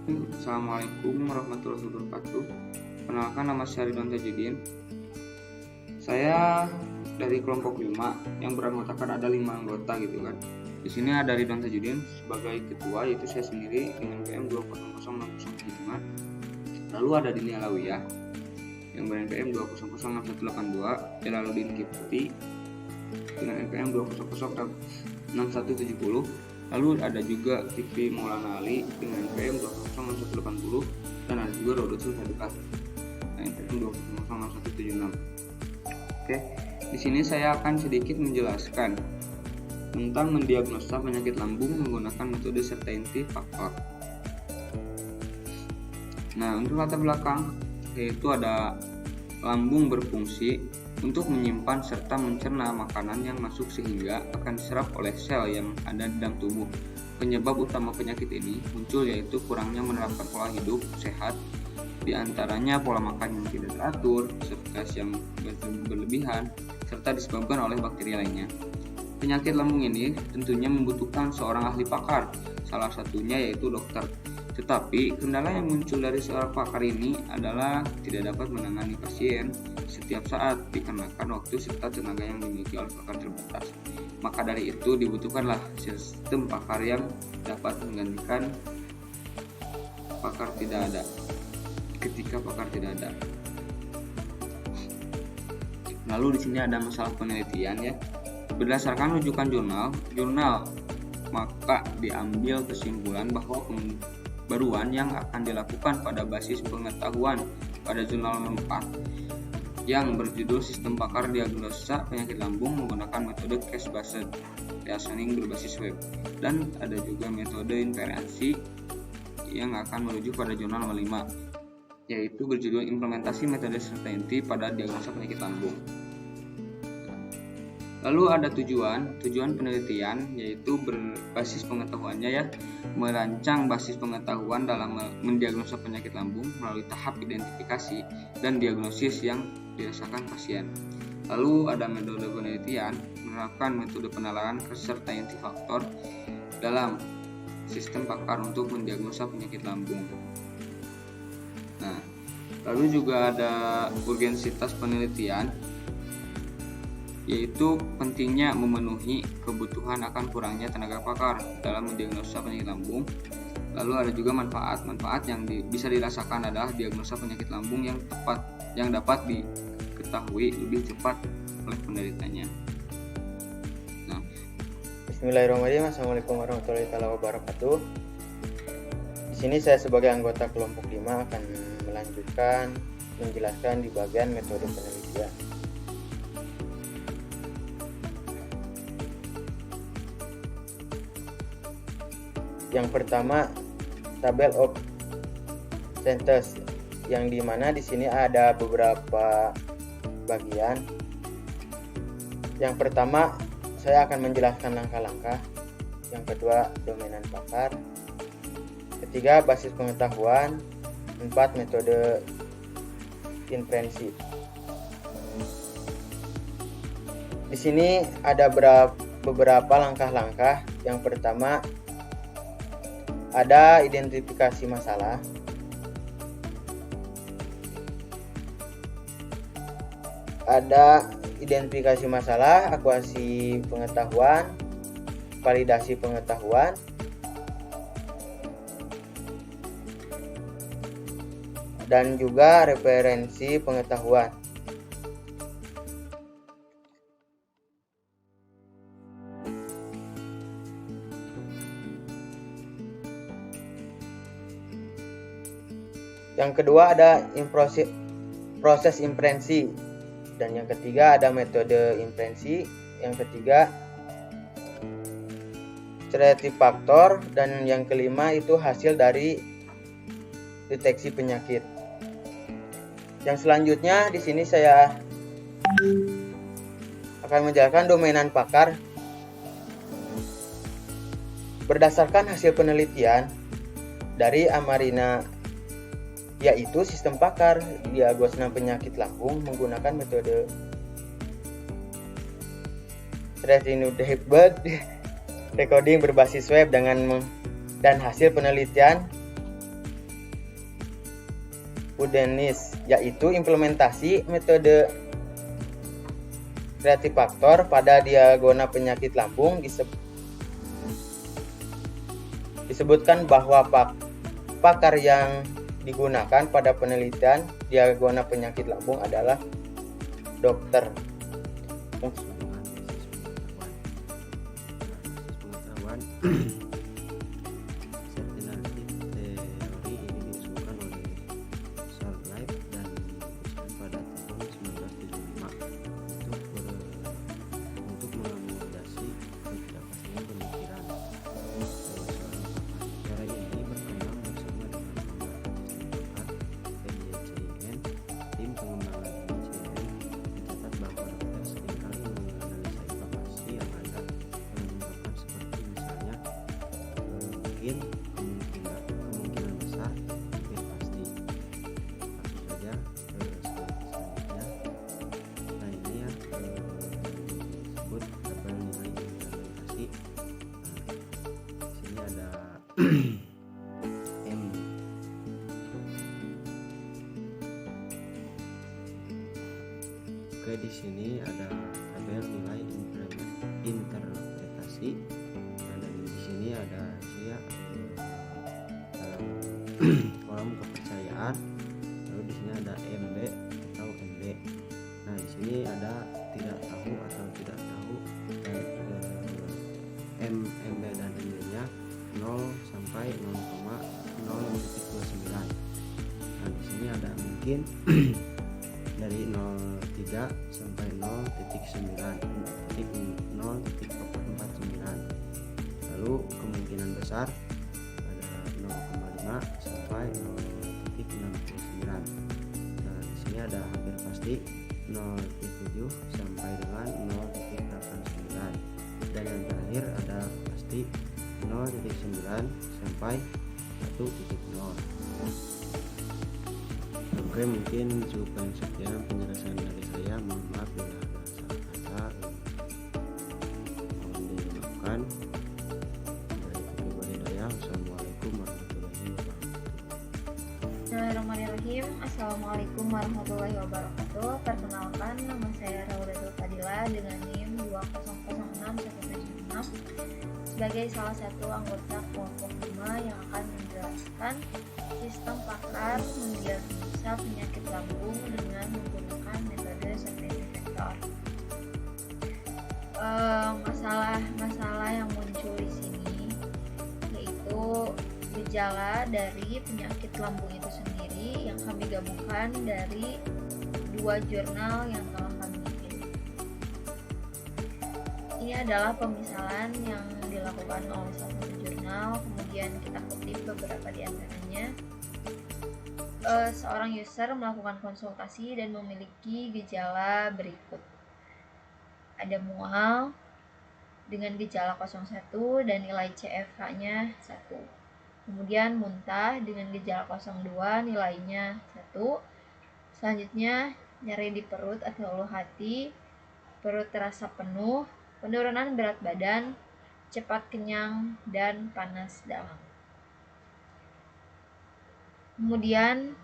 Assalamualaikum warahmatullahi wabarakatuh. Perkenalkan, nama saya Ridwan Tajudin. Saya dari kelompok 5 yang beranggotakan ada 5 anggota gitu kan. Di sini ada Ridwan Tajudin sebagai ketua, yaitu saya sendiri dengan PM 2006005. Lalu ada Dini Alawiyah yang ber-NPM 2006182, Jalaluddin Kipti dengan NPM 2006170. Lalu ada juga TV Maulana Ali dengan NPM 2006180 dan ada juga Rodotul Sadaqah dengan NPM 2006176. Oke, di sini saya akan sedikit menjelaskan tentang mendiagnosa penyakit lambung menggunakan metode certainty factor. Nah, untuk latar belakang yaitu ada lambung berfungsi untuk menyimpan serta mencerna makanan yang masuk sehingga akan diserap oleh sel yang ada di dalam tubuh. Penyebab utama penyakit ini muncul yaitu kurangnya menerapkan pola hidup sehat, di antaranya pola makan yang tidak teratur, stres yang berlebihan, serta disebabkan oleh bakteri lainnya. Penyakit lambung ini tentunya membutuhkan seorang ahli pakar, salah satunya yaitu dokter. Tetapi kendala yang muncul dari seorang pakar ini adalah tidak dapat menangani pasien setiap saat dikarenakan waktu serta tenaga yang dimiliki oleh pakar terbatas. Maka dari itu dibutuhkanlah sistem pakar yang dapat menggantikan pakar tidak ada ketika pakar tidak ada. Lalu di sini ada masalah penelitian ya. Berdasarkan rujukan jurnal maka diambil kesimpulan bahwa pembaruan yang akan dilakukan pada basis pengetahuan pada jurnal nomor 4 yang berjudul Sistem Pakar Diagnosa Penyakit Lambung menggunakan metode case-based reasoning berbasis web, dan ada juga metode inferensi yang akan merujuk pada jurnal nomor 5 yaitu berjudul Implementasi Metode Certainty pada Diagnosa Penyakit Lambung. Lalu ada tujuan penelitian yaitu berbasis pengetahuannya ya, merancang basis pengetahuan dalam mendiagnosa penyakit lambung melalui tahap identifikasi dan diagnosis yang dirasakan pasien. Lalu ada metode penelitian, menerapkan metode penalaran certainty factor dalam sistem pakar untuk mendiagnosa penyakit lambung. Nah, lalu juga ada urgensitas penelitian, yaitu pentingnya memenuhi kebutuhan akan kurangnya tenaga pakar dalam mendiagnosa penyakit lambung. Lalu ada juga manfaat yang bisa dirasakan adalah diagnosa penyakit lambung yang tepat yang dapat diketahui lebih cepat oleh penderitanya. Nah, Bismillahirrahmanirrahim. Assalamualaikum warahmatullahi wabarakatuh. Di sini saya sebagai anggota kelompok 5 akan menjelaskan di bagian metode penelitian. Yang pertama, tabel of sentence, yang dimana di sini ada beberapa bagian. Yang pertama, saya akan menjelaskan langkah-langkah. Yang kedua, dominan pakar. Ketiga, basis pengetahuan. 4, metode inferensi. Di sini ada beberapa langkah-langkah. Yang pertama, ada identifikasi masalah. Akuasi pengetahuan, validasi pengetahuan, dan juga referensi pengetahuan. Yang kedua ada proses inferensi, dan yang ketiga ada metode inferensi. Yang ketiga certainty factor, dan yang kelima itu hasil dari deteksi penyakit. Yang selanjutnya di sini saya akan menjelaskan dominan pakar. Berdasarkan hasil penelitian dari Amarina, yaitu sistem pakar diagnosa penyakit lambung menggunakan metode recording berbasis web dan hasil penelitian Udenis, yaitu implementasi metode kreatif faktor pada diagona penyakit lambung. Disebutkan bahwa pakar yang digunakan pada penelitian diagona penyakit lambung adalah dokter. kemungkinan besar hampir pasti. Langsung saja ke slide selanjutnya. Nah ini ya disebut tabel nilai implementasi. Di sini ada M. Oke, di sini ada tabel nilai interpretasi. Nah, dan di sini ada ya kolom kepercayaan. Lalu di sini ada MB atau MB. Nah, di sini ada tidak tahu atau tidak tahu, MB dan MB-nya 0 sampai 0,0.29. Nah, di sini ada mungkin dari 0,3 sampai 0,49. Lalu kemungkinan besar ada 0,5 sampai 0,69. Nah, di sini ada hampir pasti 0,7 sampai dengan 0,89. Dan yang terakhir ada pasti 0,9 sampai 1,0. Oke, mungkin cukup sekian penjelasan dari saya. Mohon maaf bila ada salah kata, mohon dimaafkan. Assalamualaikum warahmatullahi wabarakatuh. Bismillahirrahmanirrahim. Assalamualaikum warahmatullahi wabarakatuh. Perkenalkan, nama saya Raudatul Fadila dengan NIM 2006176 sebagai salah satu anggota kelompok 5 yang akan menjelaskan sistem pakar mendiagnosa penyakit lambung dengan menggunakan metode scientific vector. Masalah yang muncul di sini yaitu gejala dari penyakit lambung itu sendiri yang kami gabungkan dari 2 jurnal yang telah kami bikin. Ini adalah pemisalan yang dilakukan oleh salah satu jurnal, kemudian kita kutip beberapa di antaranya. Seorang user melakukan konsultasi dan memiliki gejala berikut. Ada mual dengan gejala 01 dan nilai CFH-nya 1. Kemudian muntah dengan gejala 02 nilainya 1. Selanjutnya nyeri di perut atau ulu hati, perut terasa penuh, penurunan berat badan, cepat kenyang, dan panas dalam. Kemudian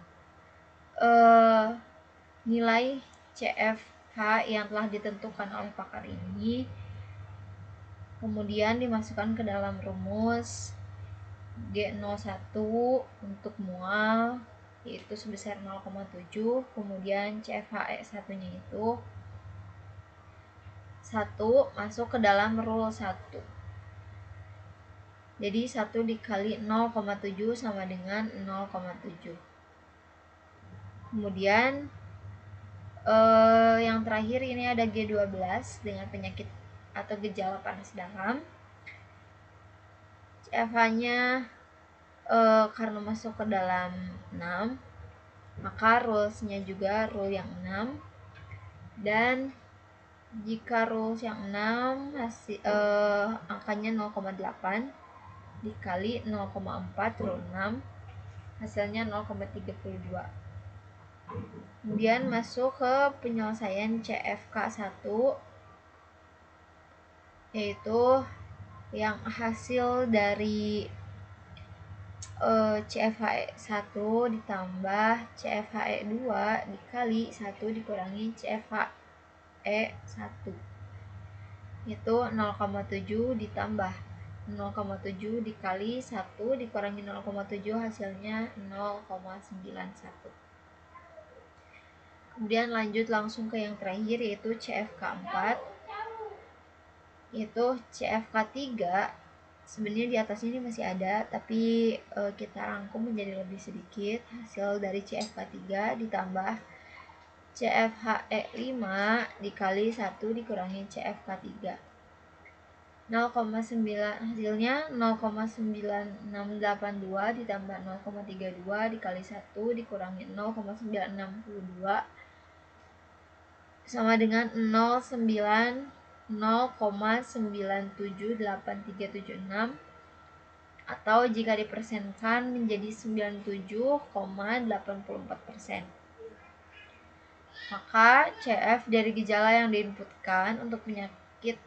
nilai CFH yang telah ditentukan oleh pakar ini kemudian dimasukkan ke dalam rumus G01 untuk mual yaitu sebesar 0,7, kemudian CFH 1-nya itu 1 masuk ke dalam rule 1. Jadi 1 dikali 0,7 sama dengan 0,7. Kemudian yang terakhir ini ada G12 dengan penyakit atau gejala panas dalam. CFH-nya karena masuk ke dalam 6, maka rules-nya juga rule yang 6. Dan jika rules yang 6 angkanya 0,8 dikali 0,4 rule 6 hasilnya 0,32. Kemudian masuk ke penyelesaian CFK1 yaitu yang hasil dari CFHE1 ditambah CFHE2 dikali 1 dikurangi CFHE1, itu 0,7 ditambah 0,7 dikali 1 dikurangi 0,7 hasilnya 0,91. Kemudian lanjut langsung ke yang terakhir yaitu CFK4, yaitu CFK3. Sebenarnya di atasnya ini masih ada, tapi kita rangkum menjadi lebih sedikit. Hasil dari CFK3 ditambah CFHE5 dikali 1 dikurangi CFK3, 0,9 hasilnya 0,9682 ditambah 0,32 dikali 1 dikurangi 0,962 sama dengan 0,978376, atau jika dipersenkan menjadi 97,84%. Maka CF dari gejala yang diinputkan untuk penyakit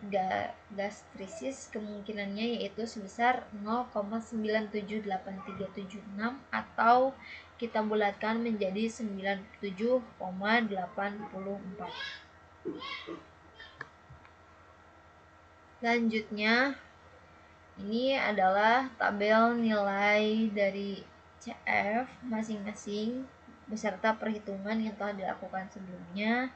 gastritis kemungkinannya yaitu sebesar 0,978376, atau kita bulatkan menjadi 97,84. Selanjutnya ini adalah tabel nilai dari CF masing-masing beserta perhitungan yang telah dilakukan sebelumnya.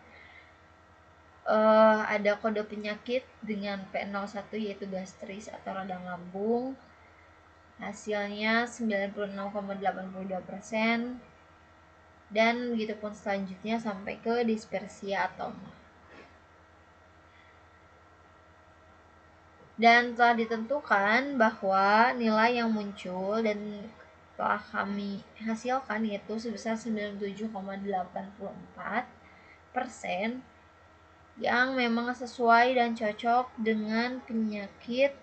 Ada kode penyakit dengan P01 yaitu gastris atau radang lambung, hasilnya 96,82%, dan begitupun selanjutnya sampai ke dispersia atom. Dan telah ditentukan bahwa nilai yang muncul dan telah kami hasilkan yaitu sebesar 97,84%, yang memang sesuai dan cocok dengan penyakit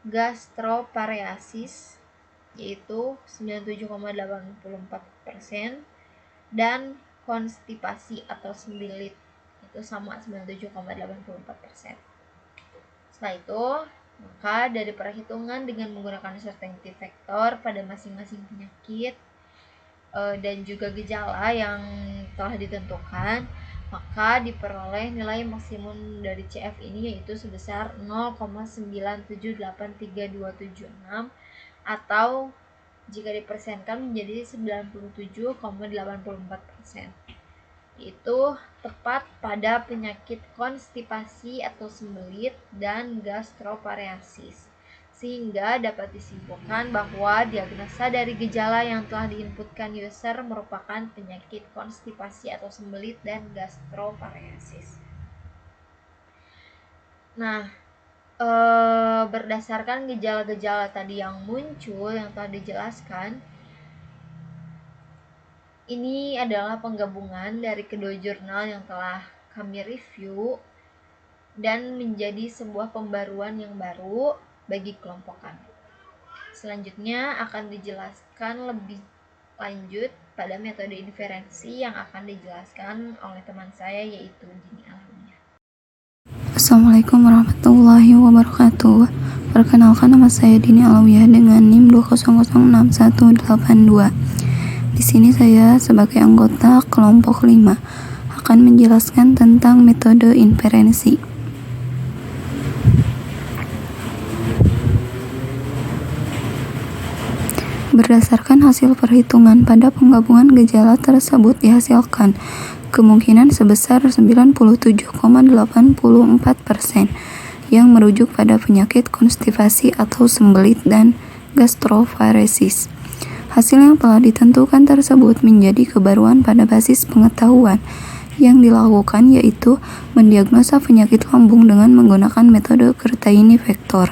gastropareasis yaitu 97,84%, dan konstipasi atau sembilit itu sama 97,84%. Setelah itu, maka dari perhitungan dengan menggunakan certainty factor pada masing-masing penyakit dan juga gejala yang telah ditentukan, maka diperoleh nilai maksimum dari CF ini yaitu sebesar 0,9783276, atau jika dipersenkan menjadi 97,84%. Itu tepat pada penyakit konstipasi atau sembelit dan gastropareasis, sehingga dapat disimpulkan bahwa diagnosa dari gejala yang telah diinputkan user merupakan penyakit konstipasi atau sembelit dan gastropareasis. Nah, berdasarkan gejala-gejala tadi yang muncul yang telah dijelaskan, ini adalah penggabungan dari kedua jurnal yang telah kami review dan menjadi sebuah pembaruan yang baru bagi kelompok kami. Selanjutnya akan dijelaskan lebih lanjut pada metode inferensi yang akan dijelaskan oleh teman saya yaitu Dini Alawiyah. Assalamualaikum warahmatullahi wabarakatuh. Perkenalkan, nama saya Dini Alawiyah dengan NIM 2006182. Di sini saya sebagai anggota kelompok 5 akan menjelaskan tentang metode inferensi. Berdasarkan hasil perhitungan pada penggabungan gejala tersebut dihasilkan kemungkinan sebesar 97,84% yang merujuk pada penyakit konstipasi atau sembelit dan gastroparesis. Hasil yang telah ditentukan tersebut menjadi kebaruan pada basis pengetahuan yang dilakukan, yaitu mendiagnosa penyakit lambung dengan menggunakan metode Kertaini vektor.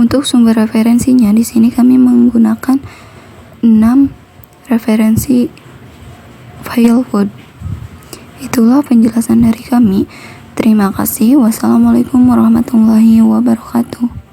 Untuk sumber referensinya, di sini kami menggunakan 6 referensi file Word. Itulah penjelasan dari kami. Terima kasih. Wassalamualaikum warahmatullahi wabarakatuh.